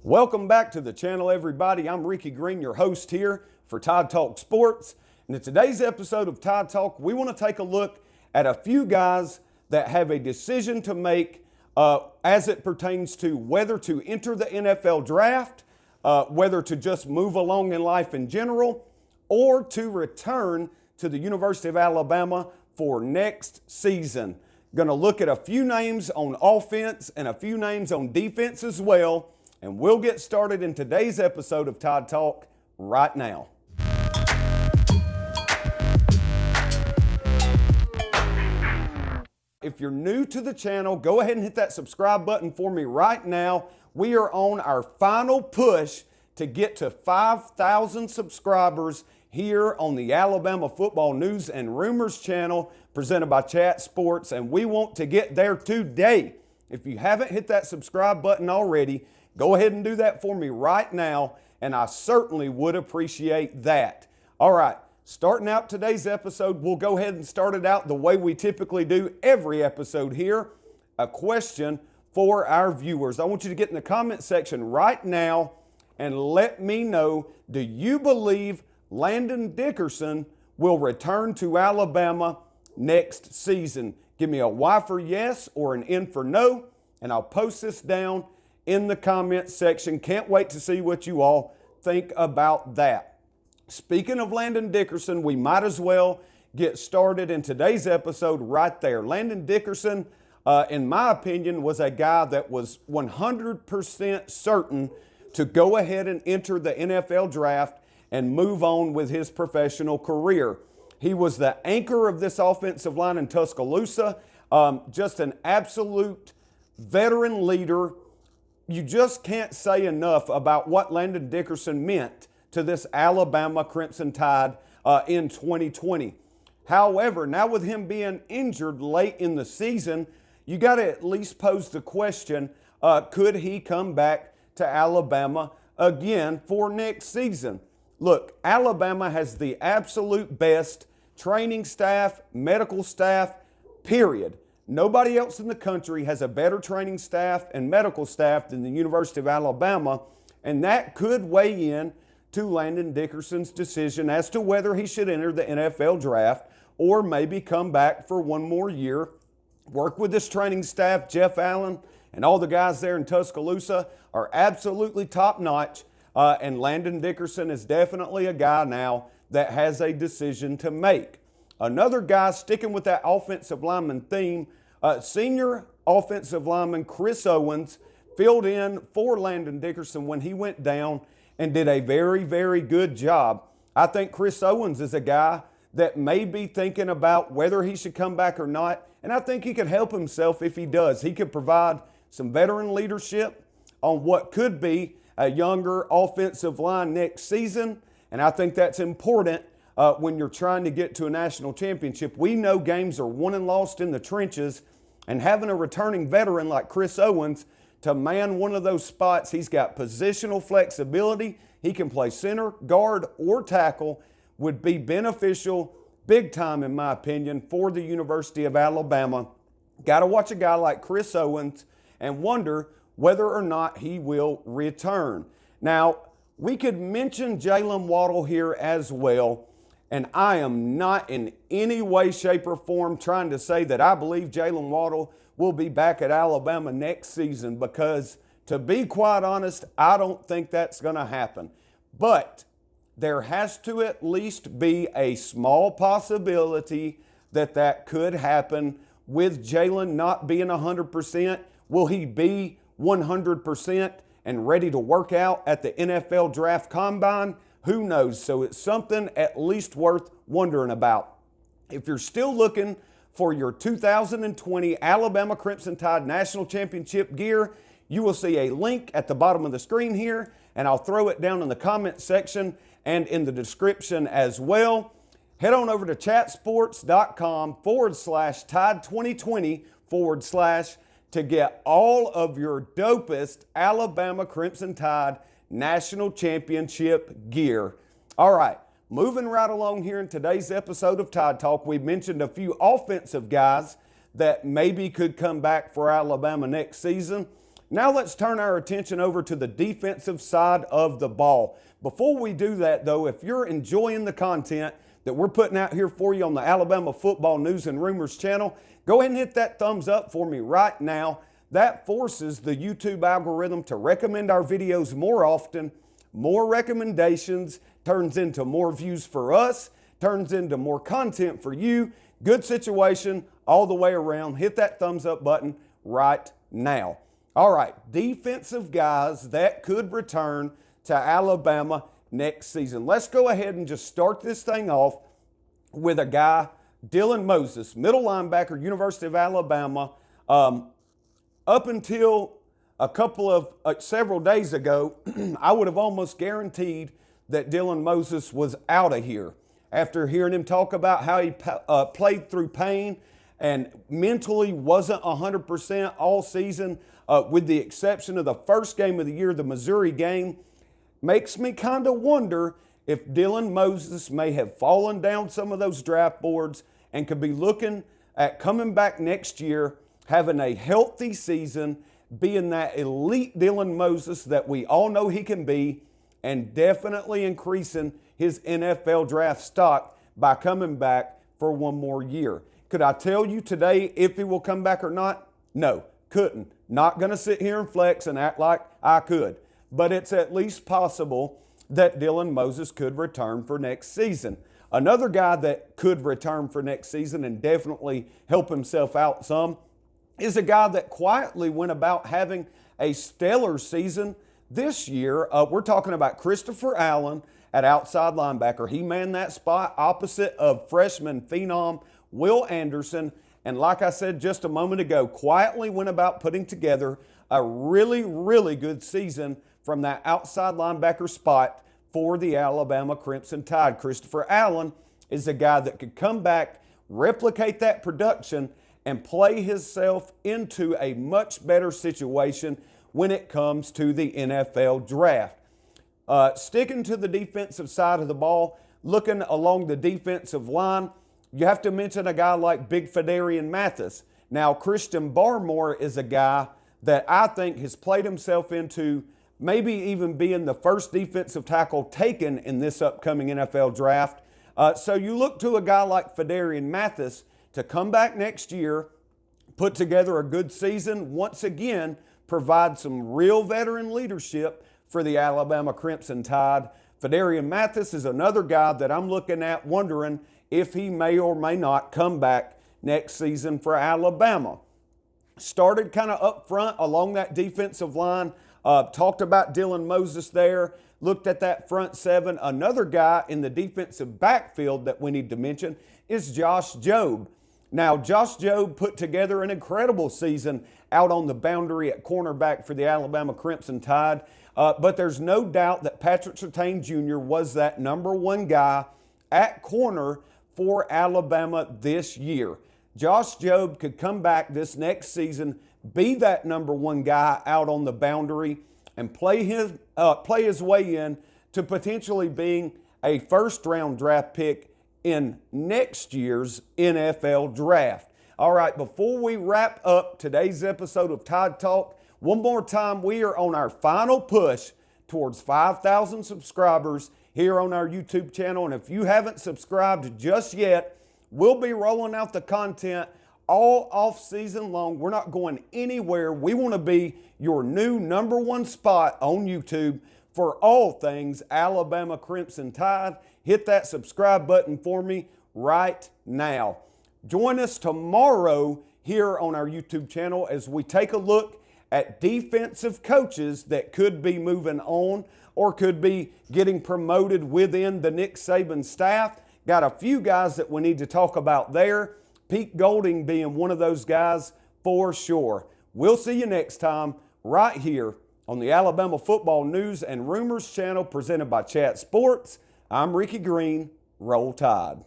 Welcome back to the channel, everybody. I'm Ricky Green, your host here for Tide Talk Sports. And in today's episode of Tide Talk, we want to take a look at a few guys that have a decision to make as it pertains to whether to enter the NFL draft, whether to just move along in life in general, or to return to the University of Alabama for next season. Going to look at a few names on offense and a few names on defense as well. And we'll get started in today's episode of Tide Talk right now. If you're new to the channel, go ahead and hit that subscribe button for me right now. We are on our final push to get to 5,000 subscribers here on the Alabama Football News and Rumors channel presented by Chat Sports, and we want to get there today. If you haven't hit that subscribe button already, go ahead and do that for me right now, and I certainly would appreciate that. All right, starting out today's episode, we'll go ahead and start it out the way we typically do every episode here, a question for our viewers. I want you to get in the comment section right now and let me know, do you believe Landon Dickerson will return to Alabama next season? Give me a Y for yes or an N for no, and I'll post this down in the comment section. Can't wait to see what you all think about that. Speaking of Landon Dickerson, we might as well get started in today's episode right there. Landon Dickerson, in my opinion, was a guy that was 100% certain to go ahead and enter the NFL draft and move on with his professional career. He was the anchor of this offensive line in Tuscaloosa, just an absolute veteran leader. You just can't say enough about what Landon Dickerson meant to this Alabama Crimson Tide in 2020. However, now with him being injured late in the season, you got to at least pose the question, could he come back to Alabama again for next season? Look, Alabama has the absolute best training staff, medical staff, period. Nobody else in the country has a better training staff and medical staff than the University of Alabama, and that could weigh in to Landon Dickerson's decision as to whether he should enter the NFL draft or maybe come back for one more year, work with this training staff. Jeff Allen and all the guys there in Tuscaloosa are absolutely top-notch, and Landon Dickerson is definitely a guy now that has a decision to make. Another guy, sticking with that offensive lineman theme, senior offensive lineman Chris Owens filled in for Landon Dickerson when he went down and did a very, very good job. I think Chris Owens is a guy that may be thinking about whether he should come back or not, and I think he could help himself if he does. He could provide some veteran leadership on what could be a younger offensive line next season, and I think that's important when you're trying to get to a national championship. We know games are won and lost in the trenches, and having a returning veteran like Chris Owens to man one of those spots, he's got positional flexibility. He can play center, guard, or tackle, would be beneficial big time, in my opinion, for the University of Alabama. Got to watch a guy like Chris Owens and wonder whether or not he will return. Now, we could mention Jalen Waddle here as well. And I am not in any way, shape, or form trying to say that I believe Jalen Waddle will be back at Alabama next season, because to be quite honest, I don't think that's going to happen. But there has to at least be a small possibility that that could happen with Jalen not being 100%. Will he be 100% and ready to work out at the NFL Draft Combine? Who knows? So it's something at least worth wondering about. If you're still looking for your 2020 Alabama Crimson Tide National Championship gear, you will see a link at the bottom of the screen here, and I'll throw it down in the comment section and in the description as well. Head on over to chatsports.com/Tide2020/ to get all of your dopest Alabama Crimson Tide National Championship gear. All right, moving right along here in today's episode of Tide Talk, we mentioned a few offensive guys that maybe could come back for Alabama next season. Now let's turn our attention over to the defensive side of the ball. Before we do that though, if you're enjoying the content that we're putting out here for you on the Alabama Football News and Rumors channel, go ahead and hit that thumbs up for me right now. That forces the YouTube algorithm to recommend our videos more often. More recommendations turns into more views for us, turns into more content for you. Good situation all the way around. Hit that thumbs up button right now. All right, defensive guys that could return to Alabama next season. Let's go ahead and just start this thing off with a guy, Dylan Moses, middle linebacker, University of Alabama. Up until several days ago, I would have almost guaranteed that Dylan Moses was out of here after hearing him talk about how he played through pain and mentally wasn't 100% all season, with the exception of the first game of the year, the Missouri game. Makes me kind of wonder if Dylan Moses may have fallen down some of those draft boards and could be looking at coming back next year, having a healthy season, being that elite Dylan Moses that we all know he can be, and definitely increasing his NFL draft stock by coming back for one more year. Could I tell you today if he will come back or not? No, couldn't. Not going to sit here and flex and act like I could. But it's at least possible that Dylan Moses could return for next season. Another guy that could return for next season and definitely help himself out some is a guy that quietly went about having a stellar season this year. We're talking about Christopher Allen at outside linebacker. He manned that spot opposite of freshman phenom Will Anderson. And like I said just a moment ago, quietly went about putting together a really, really good season from that outside linebacker spot for the Alabama Crimson Tide. Christopher Allen is a guy that could come back, replicate that production, and play himself into a much better situation when it comes to the NFL draft. Sticking to the defensive side of the ball, looking along the defensive line, you have to mention a guy like Big Fadarian Mathis. Now, Christian Barmore is a guy that I think has played himself into maybe even being the first defensive tackle taken in this upcoming NFL draft. So you look to a guy like Fadarian Mathis to come back next year, put together a good season, once again, provide some real veteran leadership for the Alabama Crimson Tide. Fadarian Mathis is another guy that I'm looking at wondering if he may or may not come back next season for Alabama. Started kind of up front along that defensive line. Talked about Dylan Moses there. Looked at that front seven. Another guy in the defensive backfield that we need to mention is Josh Jobe. Now, Josh Jobe put together an incredible season out on the boundary at cornerback for the Alabama Crimson Tide. But there's no doubt that Patrick Surtain Jr. was that number one guy at corner for Alabama this year. Josh Jobe could come back this next season, be that number one guy out on the boundary, and play his way in to potentially being a first-round draft pick in next year's NFL draft. All right, before we wrap up today's episode of Tide Talk, one more time, we are on our final push towards 5,000 subscribers here on our YouTube channel. And if you haven't subscribed just yet, we'll be rolling out the content all off season long. We're not going anywhere. We want to be your new number one spot on YouTube for all things Alabama Crimson Tide. Hit that subscribe button for me right now. Join us tomorrow here on our YouTube channel as we take a look at defensive coaches that could be moving on or could be getting promoted within the Nick Saban staff. Got a few guys that we need to talk about there. Pete Golding being one of those guys for sure. We'll see you next time right here on the Alabama Football News and Rumors channel presented by Chat Sports. I'm Ricky Green. Roll Tide.